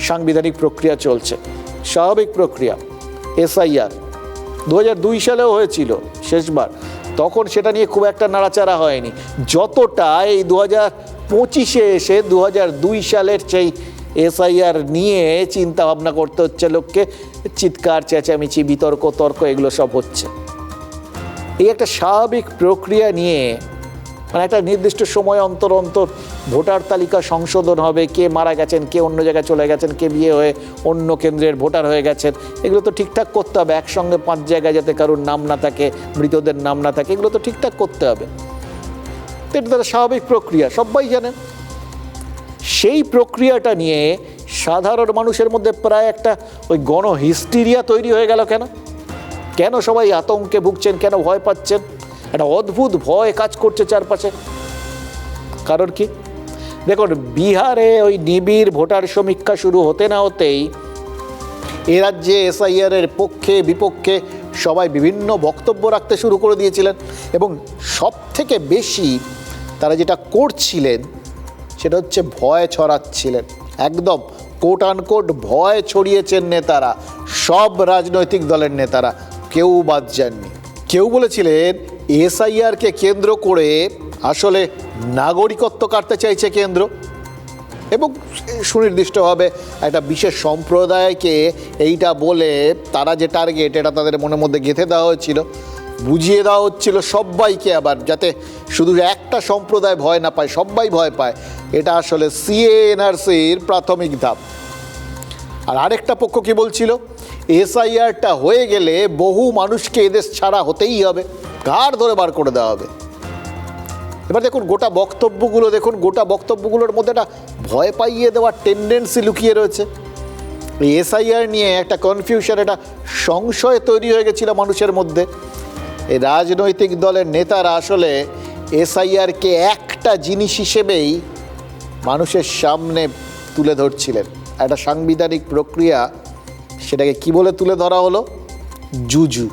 সাংবিধানিক প্রক্রিয়া চলছে, স্বাভাবিক প্রক্রিয়া। এসআইআর 2002 সালেও হয়েছিল শেষবার, তখন সেটা নিয়ে খুব একটা নাড়াচাড়া হয়নি, যতটা এই 2025-এ এসে 2002 সালের সেই এসআইআর নিয়ে চিন্তা ভাবনা করতে হচ্ছে লোককে। চিৎকার চেঁচামেচি বিতর্ক তর্ক এগুলো সব হচ্ছে। এই একটা স্বাভাবিক প্রক্রিয়া নিয়ে, মানে একটা নির্দিষ্ট সময় অন্তর অন্তর ভোটার তালিকা সংশোধন হবে, কে মারা গেছেন, কে অন্য জায়গায় চলে গেছেন, কে বিয়ে হয়ে অন্য কেন্দ্রের ভোটার হয়ে গেছেন, এগুলো তো ঠিকঠাক করতে হবে। একসঙ্গে 5 জায়গায় যাতে কারোর নাম না থাকে, মৃতদের নাম না থাকে, এগুলো তো ঠিকঠাক করতে হবে। এটা তারা স্বাভাবিক প্রক্রিয়া, সবাই জানেন। সেই প্রক্রিয়াটা নিয়ে সাধারণ মানুষের মধ্যে প্রায় একটা ওই গণহিস্টিরিয়া তৈরি হয়ে গেল। কেন সবাই আতঙ্কে ভুগছেন, কেন ভয় পাচ্ছেন? একটা অদ্ভুত ভয় কাজ করছে চারপাশে। কারণ কি? দেখুন, বিহারে ওই নিবিড় ভোটার সমীক্ষা শুরু হতে না হতেই এ রাজ্যে এসআইআরের পক্ষে বিপক্ষে সবাই বিভিন্ন বক্তব্য রাখতে শুরু করে দিয়েছিলেন। এবং সব থেকে বেশি তারা যেটা করছিলেন সেটা হচ্ছে ভয় ছড়াচ্ছিলেন। একদম কোট আনকোট ভয় ছড়িয়েছেন নেতারা, সব রাজনৈতিক দলের নেতারা, কেউ বাদ যাননি। কেউ বলেছিলেন এসআইআরকে কেন্দ্র করে আসলে নাগরিকত্ব কাটতে চাইছে কেন্দ্র, এবং সুনির্দিষ্টভাবে একটা বিশেষ সম্প্রদায়কে এইটা বলে তারা যে টার্গেট, এটা তাদের মনের মধ্যে গেঁথে দেওয়া হয়েছিল, বুঝিয়ে দেওয়া হচ্ছিল সবাইকে, আবার যাতে শুধু একটা সম্প্রদায় ভয় না পায়, সবাই ভয় পায়। এটা আসলে সিএএনআরসির প্রাথমিক ধাপ। আর আরেকটা পক্ষ কি বলছিল, এসআইআরটা হয়ে গেলে বহু মানুষকে এদেশ ছাড়া হতেই হবে, ঘাড় ধরে বার করে দেওয়া হবে। এবার দেখুন গোটা বক্তব্যগুলোর মধ্যে একটা ভয় পাইয়ে দেওয়ার টেন্ডেন্সি লুকিয়ে রয়েছে। এই এসআইআর নিয়ে একটা কনফিউশন, একটা সংশয় তৈরি হয়ে গেছিল মানুষের মধ্যে। এই রাজনৈতিক দলের নেতারা আসলে এসআইআরকে একটা জিনিস হিসেবেই মানুষের সামনে তুলে ধরছিলেন, একটা সাংবিধানিক প্রক্রিয়া। সেটাকে কি বলে তুলে ধরা হলো? জুজু।